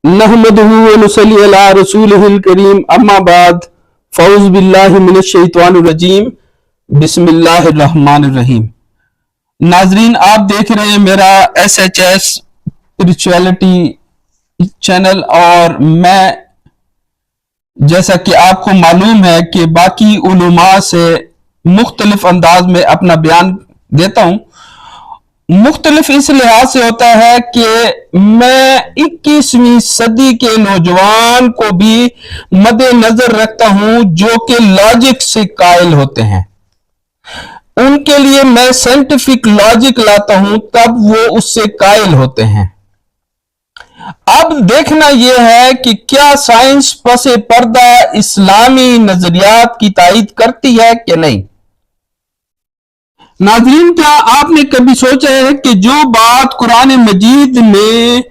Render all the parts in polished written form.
नहमदुहु व नुसल्ली अला रसूलिहिल करीम अम्मा बाद फ़ऊज़ बिल्लाहि मिनश शैतानिर रजीम बिस्मिल्लाहिर रहमानिर रहीम। नाजरीन, आप देख रहे हैं मेरा SHS स्पिरिचुअलिटी चैनल और मैं, जैसा कि आपको मालूम है कि बाकी उलमा से मुख्तलिफ अंदाज में अपना बयान देता हूँ। मुख्तलिफ इस लिहाज से होता है कि मैं 21वीं सदी के नौजवान को भी मद्देनजर रखता हूं जो कि लॉजिक से कायल होते हैं। उनके लिए मैं साइंटिफिक लॉजिक लाता हूं तब वो उससे कायल होते हैं। अब देखना यह है कि क्या साइंस पसे पर्दा इस्लामी नजरियात की तायीद करती है कि नहीं। नाज़रीन, क्या आपने कभी सोचा है कि जो बात कुरान मजीद में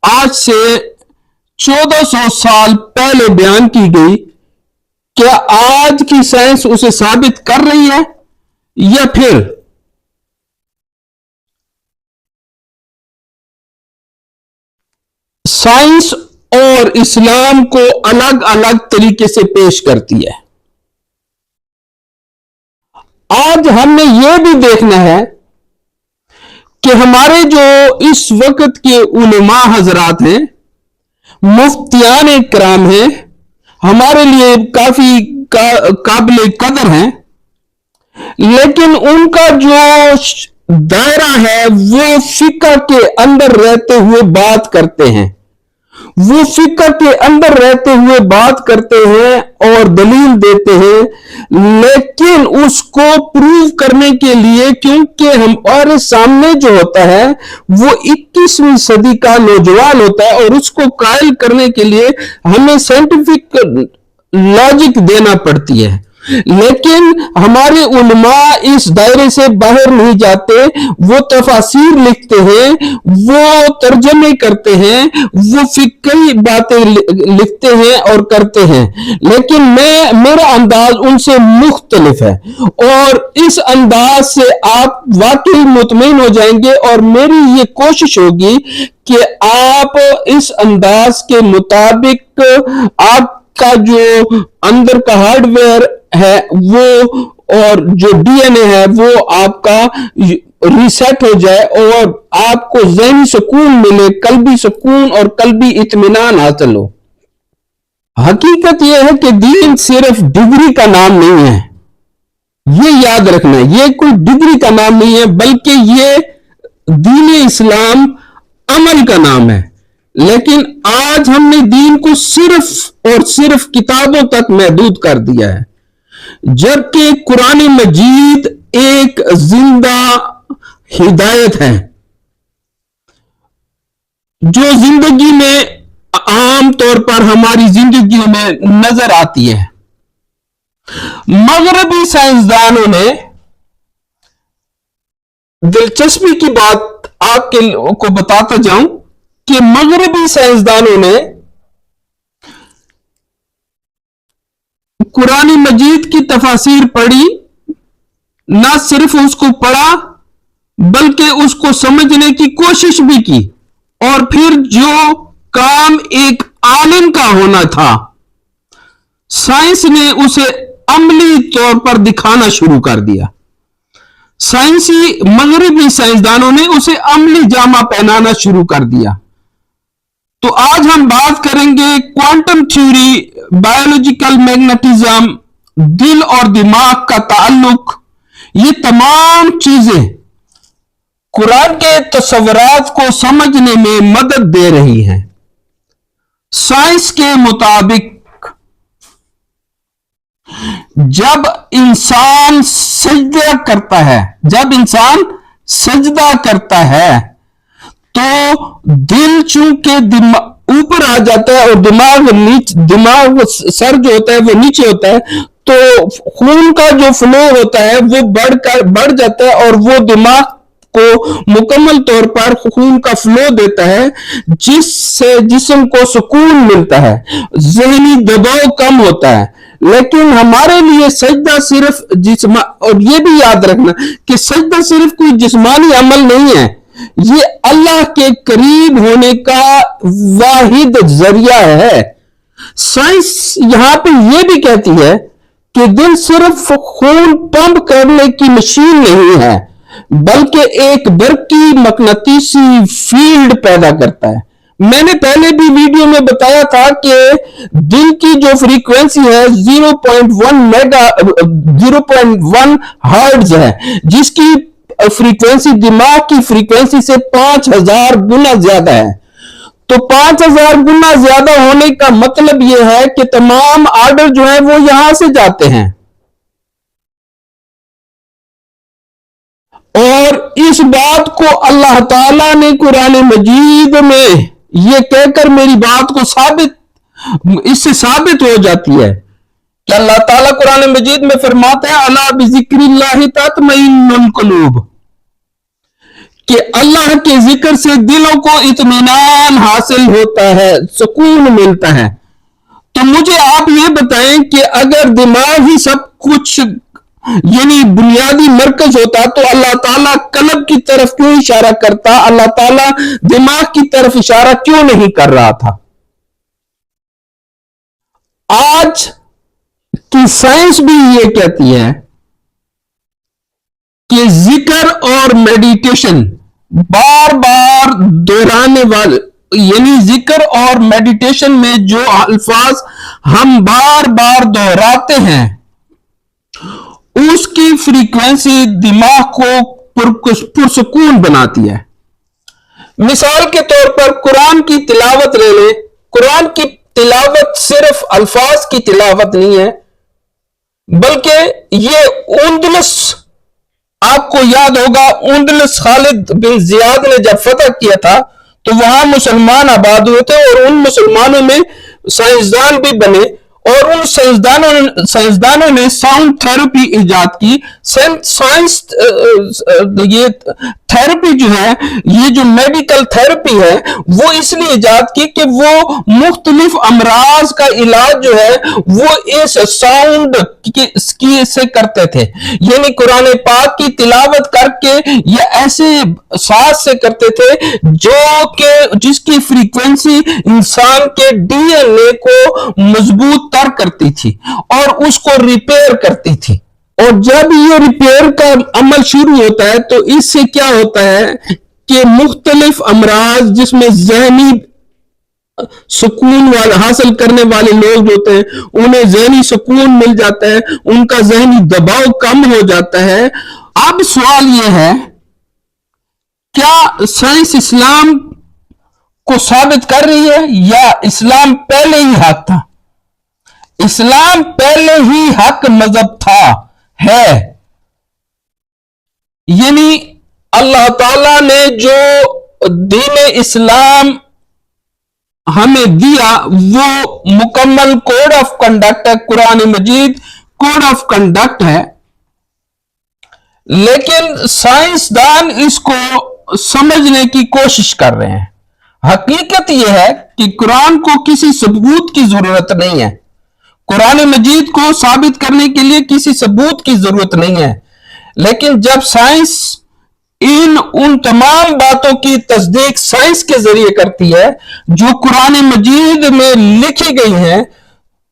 आज से 1400 साल पहले बयान की गई, क्या आज की साइंस उसे साबित कर रही है या फिर साइंस और इस्लाम को अलग अलग तरीके से पेश करती है। आज हमने यह भी देखना है कि हमारे जो इस वक्त के उलमा हजरात हैं, मुफ्तियान इकराम हैं, हमारे लिए काफी काबिल कदर हैं, लेकिन उनका जो दायरा है वो फिक्र के अंदर रहते हुए बात करते हैं। वो फिक्र के अंदर रहते हुए बात करते हैं और दलील देते हैं, लेकिन उसको प्रूव करने के लिए, क्योंकि हमारे सामने जो होता है वो 21वीं सदी का नौजवान होता है और उसको कायल करने के लिए हमें साइंटिफिक लॉजिक देना पड़ती है। लेकिन हमारे उलमा इस दायरे से बाहर नहीं जाते। वो तफासीर लिखते हैं, वो तर्जमे करते हैं, वो फिक्री बातें लिखते हैं और करते हैं, लेकिन मेरा अंदाज उनसे मुख्तलिफ है और इस अंदाज से आप वाकई मुतमईन हो जाएंगे। और मेरी ये कोशिश होगी कि आप इस अंदाज के मुताबिक आपका जो अंदर का हार्डवेयर है वो और जो DNA है वो आपका रीसेट हो जाए और आपको ज़हनी सुकून मिले, कल्बी सुकून और कल्बी इत्मीनान हासिल हो। हकीकत यह है कि दीन सिर्फ डिग्री का नाम नहीं है, ये याद रखना। ये कोई डिग्री का नाम नहीं है, बल्कि ये दीन इस्लाम अमल का नाम है। लेकिन आज हमने दीन को सिर्फ और सिर्फ किताबों तक महदूद कर दिया है, जबकि कुरान मजीद एक जिंदा हिदायत है जो जिंदगी में आम तौर पर हमारी जिंदगी में नजर आती है। मगरबी साइंसदानों ने, दिलचस्पी की बात आपको बताता जाऊं कि मगरबी साइंसदानों ने कुरान मजीद की तफासीर पढ़ी, ना सिर्फ उसको पढ़ा बल्कि उसको समझने की कोशिश भी की, और फिर जो काम एक आलिम का होना था, साइंस ने उसे अमली तौर पर दिखाना शुरू कर दिया। साइंसी मगरबी साइंसदानों ने उसे अमली जामा पहनाना शुरू कर दिया। तो आज हम बात करेंगे क्वांटम थ्योरी, बायोलॉजिकल मैग्नेटिज्म, दिल और दिमाग का ताल्लुक। ये तमाम चीजें कुरान के तस्वरात को समझने में मदद दे रही हैं। साइंस के मुताबिक जब इंसान सजदा करता है तो दिल चूंकि ऊपर आ जाता है और दिमाग सर जो होता है वो नीचे होता है, तो खून का जो फ्लो होता है वो बढ़ जाता है और वो दिमाग को मुकम्मल तौर पर खून का फ्लो देता है, जिससे जिस्म को सुकून मिलता है, ज़हनी दबाव कम होता है। लेकिन हमारे लिए सजदा सिर्फ और ये भी याद रखना कि सजदा सिर्फ कोई जिस्मानी अमल नहीं है, ये अल्लाह के करीब होने का वाहिद जरिया है। साइंस यहां पे ये भी कहती है कि दिल सिर्फ खून पंप करने की मशीन नहीं है, बल्कि एक बरकी मकनातीसी फील्ड पैदा करता है। मैंने पहले भी वीडियो में बताया था कि दिल की जो फ्रीक्वेंसी है 0.1 हर्ट्ज है, जिसकी फ्रीक्वेंसी दिमाग की फ्रीक्वेंसी से 5000 गुना ज्यादा है। तो 5000 गुना ज्यादा होने का मतलब यह है कि तमाम आर्डर जो है वो यहां से जाते हैं। और इस बात को अल्लाह ताला ने कुरान मजीद में ये कहकर मेरी बात को इससे साबित हो जाती है कि अल्लाह ताला कुरान मजीद में फरमाते हैं अला बिज़िक्रिल्लाहि तत्मइन्नुल कुलूब, कि अल्लाह के जिक्र से दिलों को इत्मीनान हासिल होता है, सुकून मिलता है। तो मुझे आप ये बताएं कि अगर दिमाग ही सब कुछ यानी बुनियादी मरकज होता तो अल्लाह ताला कल्ब की तरफ क्यों इशारा करता, अल्लाह ताला दिमाग की तरफ इशारा क्यों नहीं कर रहा था। आज की साइंस भी ये कहती है कि जिक्र और मेडिटेशन बार बार दोहराने वाले, यानी जिक्र और मेडिटेशन में जो अल्फाज हम बार बार दोहराते हैं उसकी फ्रीक्वेंसी दिमाग को पुरसुकून बनाती है। मिसाल के तौर पर कुरान की तिलावत ले लें। कुरान की तिलावत सिर्फ अल्फाज की तिलावत नहीं है, बल्कि ये उंदलस, आपको याद होगा उंदलस खालिद बिन जियाद ने जब फतह किया था तो वहां मुसलमान आबाद हुए थे और उन मुसलमानों में साइंसदान भी बने और उन साइंसदानों ने साउंड थेरेपी इजाद की। साइंस ये थेरेपी जो है, ये जो मेडिकल थेरेपी है वो इसलिए इजाद की कि वो मुख्तलिफ अमराज का इलाज जो है वो इस साउंड की से करते थे। यानी कुरान पाक की तिलावत करके ये ऐसे साज से करते थे जो कि जिसकी फ्रीक्वेंसी इंसान के डीएनए को मजबूत तर करती थी और उसको रिपेयर करती थी। और जब ये रिपेयर का अमल शुरू होता है तो इससे क्या होता है कि मुख्तलिफ अमराज जिसमें जहनी सुकून हासिल करने वाले लोग होते हैं उन्हें जहनी सुकून मिल जाता है, उनका जहनी दबाव कम हो जाता है। अब सवाल यह है, क्या साइंस इस्लाम को साबित कर रही है या इस्लाम पहले ही हक था? इस्लाम पहले ही हक मजहब था है। यानी अल्लाह ताला ने जो दीन इस्लाम हमें दिया वो मुकम्मल कोड ऑफ कंडक्ट है, कुरान मजीद कोड ऑफ कंडक्ट है। लेकिन साइंसदान इसको समझने की कोशिश कर रहे हैं। हकीकत यह है कि कुरान को किसी सबूत की जरूरत नहीं है, कुरान मजीद को साबित करने के लिए किसी सबूत की जरूरत नहीं है। लेकिन जब साइंस उन तमाम बातों की तस्दीक साइंस के जरिए करती है जो कुरान मजीद में लिखी गई है,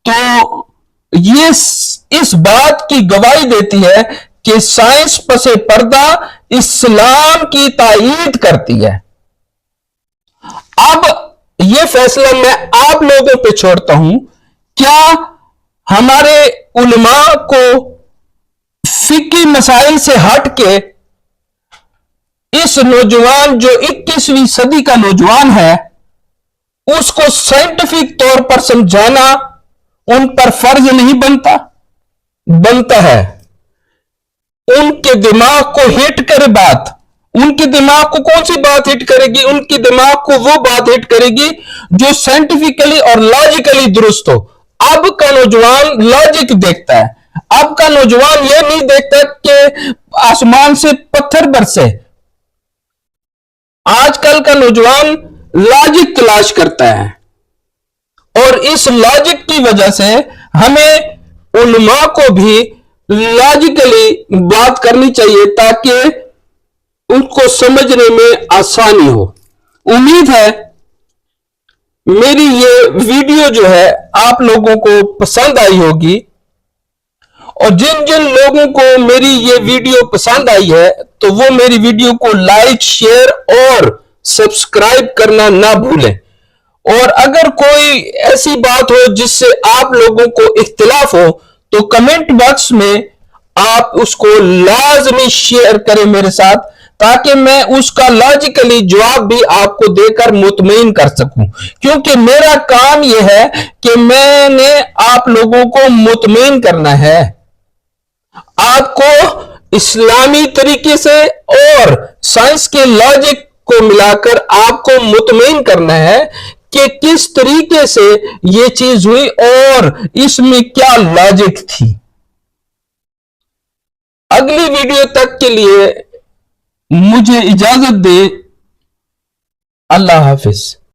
तो ये इस बात की गवाही देती है कि साइंस पसे पर्दा इस्लाम की तायीद करती है। अब यह फैसला मैं आप लोगों पे छोड़ता हूं, क्या हमारे उलमा को फिकी मसाइल से हट के इस नौजवान जो 21वीं सदी का नौजवान है उसको साइंटिफिक तौर पर समझाना उन पर फर्ज नहीं बनता? बनता है। उनके दिमाग को हिट करे बात, उनके दिमाग को कौन सी बात हिट करेगी? उनके दिमाग को वो बात हिट करेगी जो साइंटिफिकली और लॉजिकली दुरुस्त हो। अब का नौजवान लॉजिक देखता है, अब का नौजवान यह नहीं देखता कि आसमान से पत्थर बरसे। आजकल का नौजवान लॉजिक तलाश करता है और इस लॉजिक की वजह से हमें उलमा को भी लॉजिकली बात करनी चाहिए ताकि उनको समझने में आसानी हो। उम्मीद है मेरी ये वीडियो जो है आप लोगों को पसंद आई होगी, और जिन जिन लोगों को मेरी ये वीडियो पसंद आई है तो वो मेरी वीडियो को लाइक, शेयर और सब्सक्राइब करना ना भूलें। और अगर कोई ऐसी बात हो जिससे आप लोगों को इख्तिलाफ हो तो कमेंट बॉक्स में आप उसको लाजमी शेयर करें मेरे साथ, ताकि मैं उसका लॉजिकली जवाब भी आपको देकर मुतमईन कर सकूं। क्योंकि मेरा काम यह है कि मैंने आप लोगों को मुतमईन करना है, आपको इस्लामी तरीके से और साइंस के लॉजिक को मिलाकर आपको मुतमईन करना है कि किस तरीके से ये चीज हुई और इसमें क्या लॉजिक थी। अगली वीडियो तक के लिए मुझे इजाजत दे। अल्लाह हाफिज।